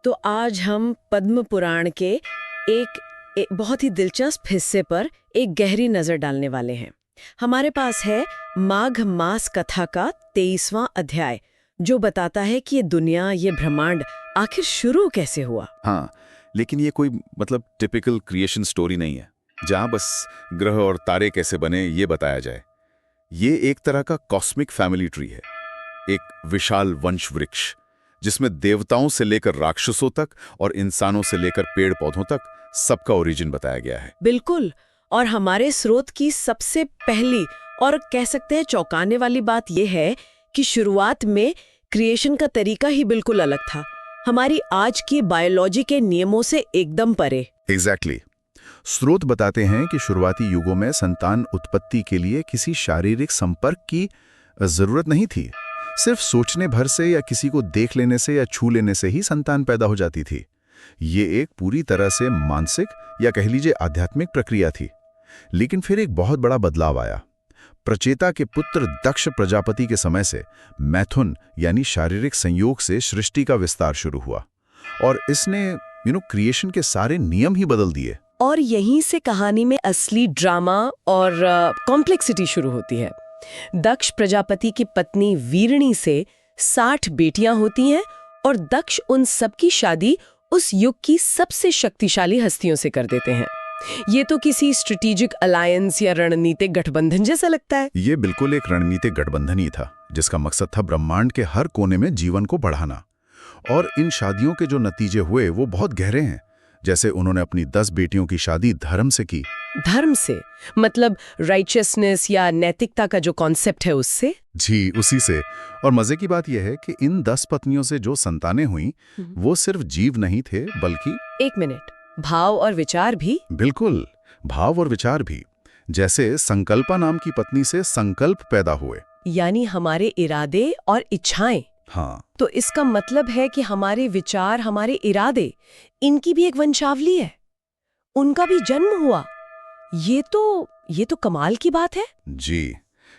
तो आज हम पद्म पुराण के एक बहुत ही दिलचस्प हिस्से पर एक गहरी नजर डालने वाले हैं। हमारे पास है माघ मास कथा का 23वां अध्याय, जो बताता है कि ये दुनिया, ये ब्रह्मांड आखिर शुरू कैसे हुआ। हाँ, लेकिन ये कोई टिपिकल क्रिएशन स्टोरी नहीं है जहां बस ग्रह और तारे कैसे बने ये बताया जाए। ये एक तरह का कॉस्मिक फैमिली ट्री है, एक विशाल वंश वृक्ष जिसमें देवताओं से लेकर राक्षसों तक और इंसानों से लेकर पेड़ पौधों तक सबका ओरिजिन बताया गया है। बिल्कुल। और हमारे स्रोत की सबसे पहली और कह सकते हैं चौंकाने वाली बात यह है कि शुरुआत में क्रिएशन का तरीका ही बिल्कुल अलग था, हमारी आज की बायोलॉजी के नियमों से एकदम परे। एग्जैक्टली। स्रोत बताते हैं कि शुरुआती युगों में संतान उत्पत्ति के लिए किसी शारीरिक संपर्क की जरूरत नहीं थी। सिर्फ सोचने भर से या किसी को देख लेने से या छू लेने से ही संतान पैदा हो जाती थी। ये एक पूरी तरह से मानसिक या कह लीजिए आध्यात्मिक प्रक्रिया थी। लेकिन फिर एक बहुत बड़ा बदलाव आया। प्रचेता के पुत्र दक्ष प्रजापति के समय से मैथुन यानी शारीरिक संयोग से सृष्टि का विस्तार शुरू हुआ और इसने क्रिएशन के सारे नियम ही बदल दिए। और यहीं से कहानी में असली ड्रामा और कॉम्प्लेक्सिटी शुरू होती है। दक्ष प्रजापति की पत्नी वीरणी से 60 बेटियां होती हैं और दक्ष उन सब की शादी उस युग की सबसे शक्तिशाली हस्तियों से कर देते हैं। ये तो किसी स्ट्रेटेजिक अलायंस या रणनीतिक गठबंधन जैसा लगता है। ये बिल्कुल एक रणनीतिक गठबंधन ही था, जिसका मकसद था ब्रह्मांड के हर कोने में जीवन को बढ़ाना। और इन शादियों के जो नतीजे हुए वो बहुत गहरे हैं। जैसे उन्होंने अपनी 10 बेटियों की शादी धर्म से की। धर्म से मतलब राइचियसनेस या नैतिकता का जो कॉन्सेप्ट है उससे? जी, उसी से। और मजे की बात यह है कि इन 10 पत्नियों से जो संतानें हुई वो सिर्फ जीव नहीं थे बल्कि एक मिनट, भाव और विचार भी? बिल्कुल, भाव और विचार भी। जैसे संकल्पा नाम की पत्नी से संकल्प पैदा हुए, यानी हमारे इरादे और इच्छाएं। हाँ। तो इसका मतलब है कि हमारे विचार, हमारे इरादे, इनकी भी एक वंशावली है, उनका भी जन्म हुआ। ये तो कमाल की बात है। जी,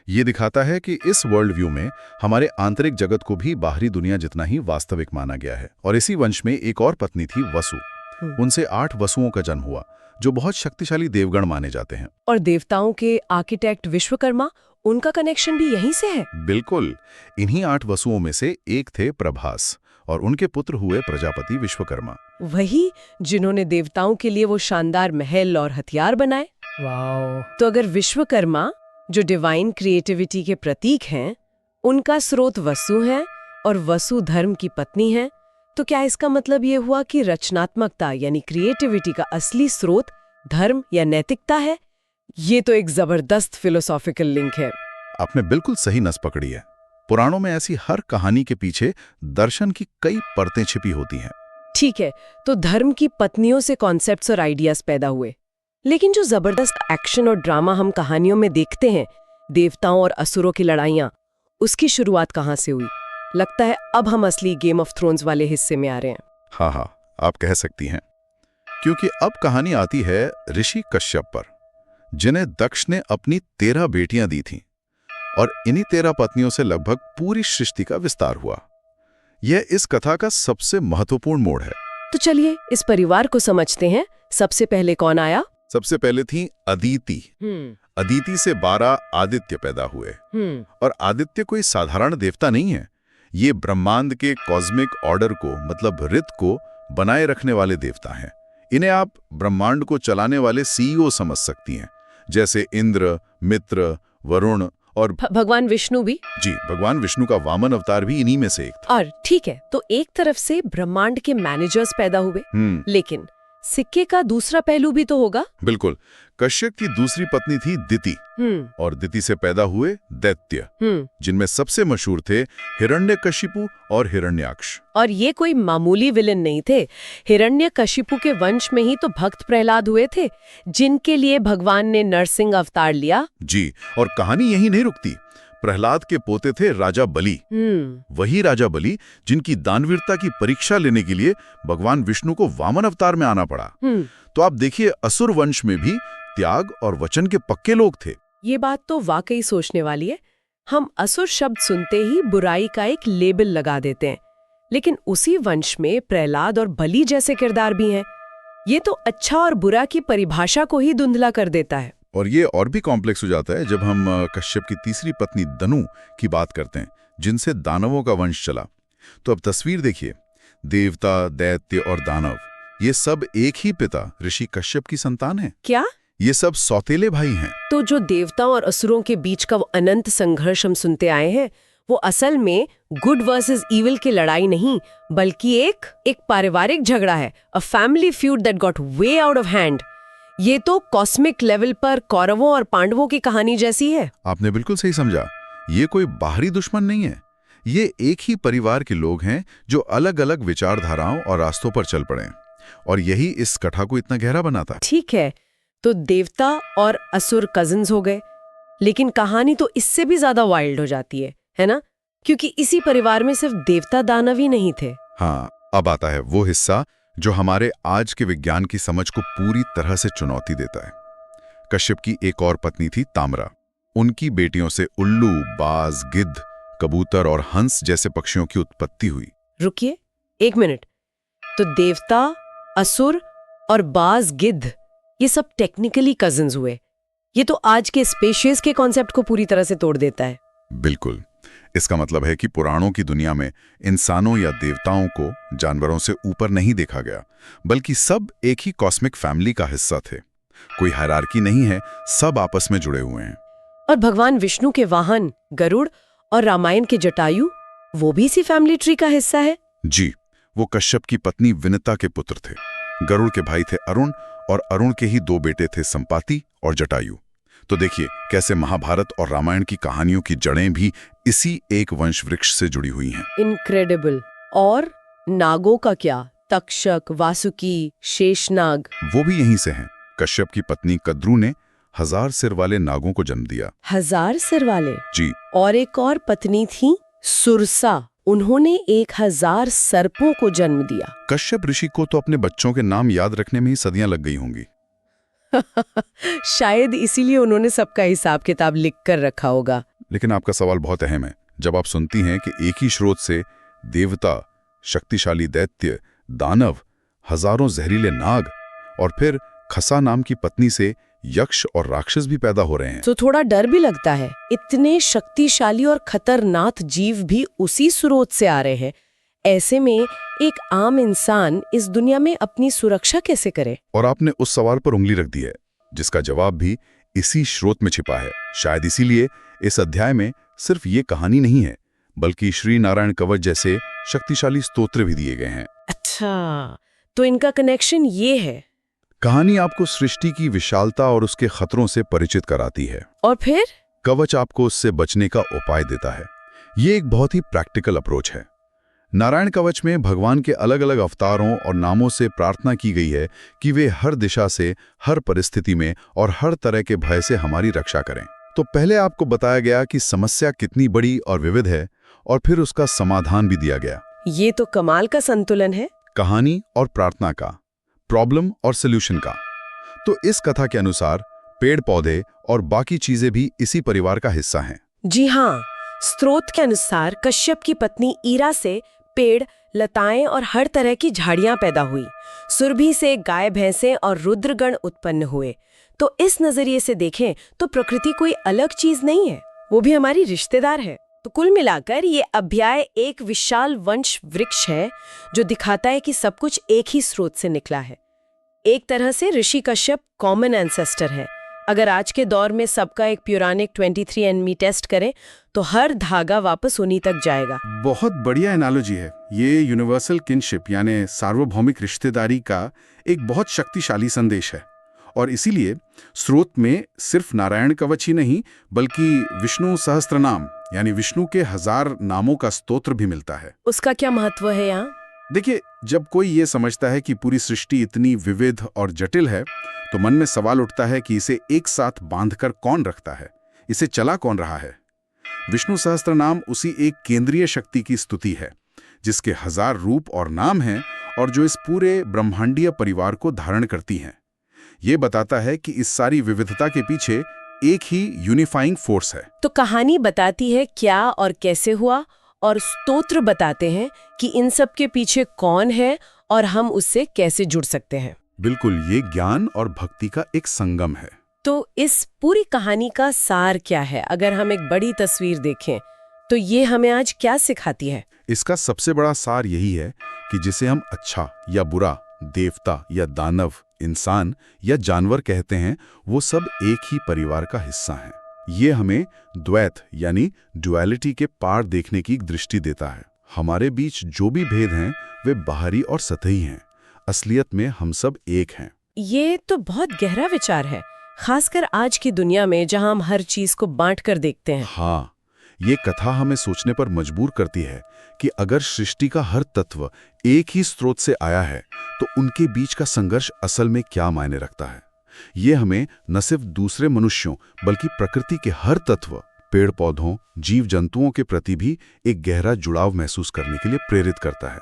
ये दिखाता है कि इस वर्ल्ड व्यू में हमारे आंतरिक जगत को भी बाहरी दुनिया जितना ही वास्तविक माना गया है। और इसी वंश में एक और पत्नी थी, वसु। उनसे 8 वसुओं का जन्म हुआ, जो बहुत शक्तिशाली देवगण माने जाते हैं। और देवताओं के आर्किटेक्ट विश्वकर्मा, उनका कनेक्शन भी यहीं से है। बिल्कुल। इन्हीं 8 वसुओं में से एक थे प्रभास और उनके पुत्र हुए प्रजापति विश्वकर्मा। वही जिन्होंने देवताओं के लिए वो शानदार महल और हथियार बनाए। वाओ। तो अगर विश्वकर्मा, जो डिवाइन क्रिएटिविटी के प्रतीक हैं, उनका स्रोत वसु है और वसु धर्म की पत्नी है, तो क्या इसका मतलब ये हुआ कि रचनात्मकता यानी क्रिएटिविटी का असली स्रोत धर्म या नैतिकता है? ये तो एक जबरदस्त फिलोसॉफिकल लिंक है। आपने बिल्कुल सही नस पकड़ी है। पुराणों में ऐसी हर कहानी के पीछे दर्शन की कई परतें छिपी होती हैं। ठीक है, तो धर्म की पत्नियों से कॉन्सेप्ट्स और आइडियाज पैदा हुए। लेकिन जो जबरदस्त एक्शन और ड्रामा हम कहानियों में देखते हैं, देवताओं और असुरों की लड़ाइयाँ, उसकी शुरुआत कहाँ से हुई? लगता है अब हम असली गेम ऑफ थ्रोन्स वाले हिस्से में आ रहे हैं। हाँ, आप कह सकती हैं, क्योंकि अब कहानी आती है ऋषि कश्यप पर, जिन्हें दक्ष ने अपनी 13 बेटियां दी थीं और इन्हीं 13 पत्नियों से लगभग पूरी सृष्टि का विस्तार हुआ। यह इस कथा का सबसे महत्वपूर्ण मोड़ है। तो चलिए इस परिवार को समझते हैं। सबसे पहले कौन आया? सबसे पहले थी अदिति। अदिति से 12 आदित्य पैदा हुए। और आदित्य कोई साधारण देवता नहीं है, ये ब्रह्मांड के कॉस्मिक ऑर्डर को, मतलब रित को बनाए रखने वाले देवता हैं। इन्हें आप ब्रह्मांड को चलाने वाले सीईओ समझ सकती हैं, जैसे इंद्र, मित्र, वरुण और भगवान विष्णु भी। जी, भगवान विष्णु का वामन अवतार भी इन्हीं में से एक था। और ठीक है, तो एक तरफ से ब्रह्मांड के मैनेजर्स पैदा हुए, लेकिन सिक्के का दूसरा पहलू भी तो होगा। बिल्कुल। कश्यप की दूसरी पत्नी थी दिति और दिति से पैदा हुए दैत्य, जिनमें सबसे मशहूर थे हिरण्यकशिपु और हिरण्याक्ष। और ये कोई मामूली विलन नहीं थे। हिरण्यकशिपु के वंश में ही तो भक्त प्रहलाद हुए थे, जिनके लिए भगवान ने नरसिंह अवतार लिया। जी, और कहानी यही नहीं रुकती। प्रहलाद के पोते थे राजा बलि। वही राजा बलि जिनकी दानवीरता की परीक्षा लेने के लिए भगवान विष्णु को वामन अवतार में आना पड़ा। तो आप देखिए, असुर वंश में भी त्याग और वचन के पक्के लोग थे। ये बात तो वाकई सोचने वाली है। हम असुर शब्द सुनते ही बुराई का एक लेबल लगा देते हैं, लेकिन उसी वंश में प्रहलाद और बलि जैसे किरदार भी हैं। ये तो अच्छा और बुरा की परिभाषा को ही धुंधला कर देता है। और ये और भी कॉम्प्लेक्स हो जाता है जब हम कश्यप की तीसरी पत्नी दनु की बात करते हैं, जिनसे दानवों का वंश चला। तो अब तस्वीर देखिए, देवता, दैत्य और दानव, ये सब एक ही पिता ऋषि कश्यप की संतान है। क्या? ये सब सौतेले भाई हैं। तो जो देवताओं और असुरों के बीच का वो अनंत संघर्ष हम सुनते आए हैं, वो असल में गुड वर्सेस इविल की लड़ाई नहीं, बल्कि एक पारिवारिक झगड़ा है। A family feud that got way out of hand. ये तो कॉस्मिक लेवल पर कौरवों और पांडवों की कहानी जैसी है। आपने बिल्कुल सही समझा। ये कोई बाहरी दुश्मन नहीं है, ये एक ही परिवार के लोग हैं जो अलग अलग विचारधाराओं और रास्तों पर चल पड़े, और यही इस कथा को इतना गहरा बनाता। ठीक है, तो देवता और असुर कजिन्स हो गए, लेकिन कहानी तो इससे भी ज्यादा वाइल्ड हो जाती है ना? क्योंकि इसी परिवार में सिर्फ देवता दानव ही नहीं थे। हाँ, अब आता है वो हिस्सा जो हमारे आज के विज्ञान की समझ को पूरी तरह से चुनौती देता है। कश्यप की एक और पत्नी थी ताम्रा। उनकी बेटियों से उल्लू, बाज, गिद्ध, कबूतर और हंस जैसे पक्षियों की उत्पत्ति हुई। रुकिए 1 मिनट, तो देवता, असुर और बाज, गिद्ध, ये सब टेक्निकली कजिन्स हुए। ये तो आज के स्पेशीज के कॉन्सेप्ट को पूरी तरह से तोड़ देता है। बिल्कुल। इसका मतलब है कि पुराणों की दुनिया में इंसानों या देवताओं को जानवरों से ऊपर नहीं देखा गया, बल्कि सब एक ही कॉस्मिक फैमिली का हिस्सा थे। कोई हायरार्की नहीं है, सब आपस में जुड़े हुए हैं। और भगवान विष्णु के वाहन गरुड़ और रामायण के जटायु, वो भी इसी फैमिली ट्री का हिस्सा है। जी, वो कश्यप की पत्नी विनता के पुत्र थे। गरुड़ के भाई थे अरुण, और अरुण के ही 2 बेटे थे संपाति और जटायु। तो देखिए कैसे महाभारत और रामायण की कहानियों की जड़ें भी इसी एक वंश वृक्ष से जुड़ी हुई हैं। इनक्रेडिबल। और नागों का क्या? तक्षक, वासुकी, शेषनाग, वो भी यहीं से हैं। कश्यप की पत्नी कद्रू ने 1000 सिर वाले नागों को जन्म दिया। 1000 सिर वाले? जी। और एक और पत्नी थी सुरसा, उन्होंने 1000 सर्पों को जन्म दिया। कश्यप ऋषि को तो अपने बच्चों के नाम याद रखने में ही सदियां लग गई होंगी। शायद इसीलिए उन्होंने सबका हिसाब किताब लिख कर रखा होगा। लेकिन आपका सवाल बहुत अहम है। जब आप सुनती हैं कि एक ही स्रोत से देवता, शक्तिशाली दैत्य, दानव, हजारों जहरीले नाग और फिर खसा नाम की पत्नी से यक्ष और राक्षस भी पैदा हो रहे हैं, तो थोड़ा डर भी लगता है। इतने शक्तिशाली और खतरनाक जीव भी उसी स्रोत से आ रहे हैं। ऐसे में एक आम इंसान इस दुनिया में अपनी सुरक्षा कैसे करे? और आपने उस सवाल पर उंगली रख दी है, जिसका जवाब भी इसी स्रोत में छिपा है। शायद इसीलिए इस अध्याय में सिर्फ ये कहानी नहीं है, बल्कि श्री नारायण कवच जैसे शक्तिशाली स्तोत्र भी दिए गए हैं। अच्छा, तो इनका कनेक्शन ये है। कहानी आपको सृष्टि की विशालता और उसके खतरों से परिचित कराती है, और फिर कवच आपको उससे बचने का उपाय देता है। ये एक बहुत ही प्रैक्टिकल अप्रोच है। नारायण कवच में भगवान के अलग अलग अवतारों और नामों से प्रार्थना की गई है कि वे हर दिशा से, हर परिस्थिति में और हर तरह के भय से हमारी रक्षा करें। तो पहले आपको बताया गया कि समस्या कितनी बड़ी और विविध है, और फिर उसका समाधान भी दिया गया। ये तो कमाल का संतुलन है, कहानी और प्रार्थना का, प्रॉब्लम और सॉल्यूशन का। तो इस कथा के अनुसार पेड़ पौधे और बाकी चीजें भी इसी परिवार का हिस्सा हैं। जी हाँ, स्रोत के अनुसार कश्यप की पत्नी ईरा से पेड़, लताएं और हर तरह की झाड़ियां पैदा हुई। सुरभि से गाय, भैंसें और रुद्रगण उत्पन्न हुए। तो इस नजरिए से देखें तो प्रकृति कोई अलग चीज नहीं है, वो भी हमारी रिश्तेदार है। तो कुल मिलाकर ये अध्याय एक विशाल वंश वृक्ष है जो दिखाता है कि सब कुछ एक ही स्रोत से निकला है। एक तरह से ऋषि कश्यप कॉमन एंसेस्टर है। अगर आज के दौर में सबका एक प्यूरानिक 23andMe टेस्ट करें तो हर धागा वापस उन्हीं तक जाएगा। बहुत बढ़िया एनालॉजी है। ये यूनिवर्सल किनशिप यानी सार्वभौमिक रिश्तेदारी का एक बहुत शक्तिशाली संदेश है, और इसीलिए स्रोत में सिर्फ नारायण कवच ही नहीं बल्कि विष्णु सहस्त्रनाम यानी विष्णु के 1000 नामों का स्तोत्र भी मिलता है। उसका क्या महत्व है यहाँ? देखिए, जब कोई ये समझता है कि पूरी सृष्टि इतनी विविध और जटिल है, तो मन में सवाल उठता है कि इसे एक साथ बांधकर कौन रखता है, इसे चला कौन रहा है। विष्णु सहस्त्रनाम उसी एक केंद्रीय शक्ति की स्तुति है, जिसके 1000 रूप और नाम हैं और जो इस पूरे ब्रह्मांडीय परिवार को धारण करती हैं। ये बताता है कि इस सारी विविधता के पीछे एक ही यूनिफाइंग फोर्स है। तो कहानी बताती है क्या और कैसे हुआ, और स्तोत्र बताते हैं कि इन सब के पीछे कौन है और हम उससे कैसे जुड़ सकते हैं। बिल्कुल, ये ज्ञान और भक्ति का एक संगम है। तो इस पूरी कहानी का सार क्या है? अगर हम एक बड़ी तस्वीर देखें तो ये हमें आज क्या सिखाती है? इसका सबसे बड़ा सार यही है कि जिसे हम अच्छा या बुरा, देवता या दानव, इंसान या जानवर कहते हैं, वो सब एक ही परिवार का हिस्सा हैं। ये हमें द्वैत यानी डुअलिटी के पार देखने की दृष्टि देता है। हमारे बीच जो भी भेद हैं वे बाहरी और सतही हैं, असलियत में हम सब एक हैं। ये तो बहुत गहरा विचार है, खासकर आज की दुनिया में जहां हम हर चीज को बांट कर देखते हैं। हाँ, ये कथा हमें सोचने पर मजबूर करती है कि अगर सृष्टि का हर तत्व एक ही स्रोत से आया है तो उनके बीच का संघर्ष असल में क्या मायने रखता है। ये हमें न सिर्फ दूसरे मनुष्यों बल्कि प्रकृति के हर तत्व, पेड़ पौधों, जीव जंतुओं के प्रति भी एक गहरा जुड़ाव महसूस करने के लिए प्रेरित करता है,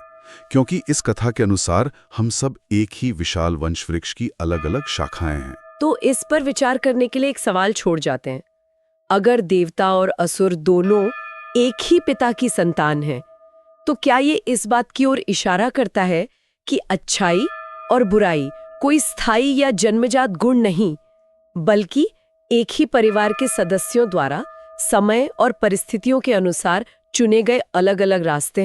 क्योंकि इस कथा के अनुसार हम सब एक ही विशाल वंश वृक्ष की अलग अलग शाखाएं हैं। तो इस पर विचार करने के लिए एक सवाल छोड़ जाते हैं। अगर देवता और असुर दोनों एक ही पिता की संतान हैं, तो क्या ये इस बात की ओर इशारा करता है कि अच्छाई और बुराई कोई स्थायी या जन्मजात गुण नहीं, बल्कि एक ही परिवार के सदस्यों द्वारा समय और परिस्थितियों के अनुसार चुने गए अलग अलग रास्ते हैं?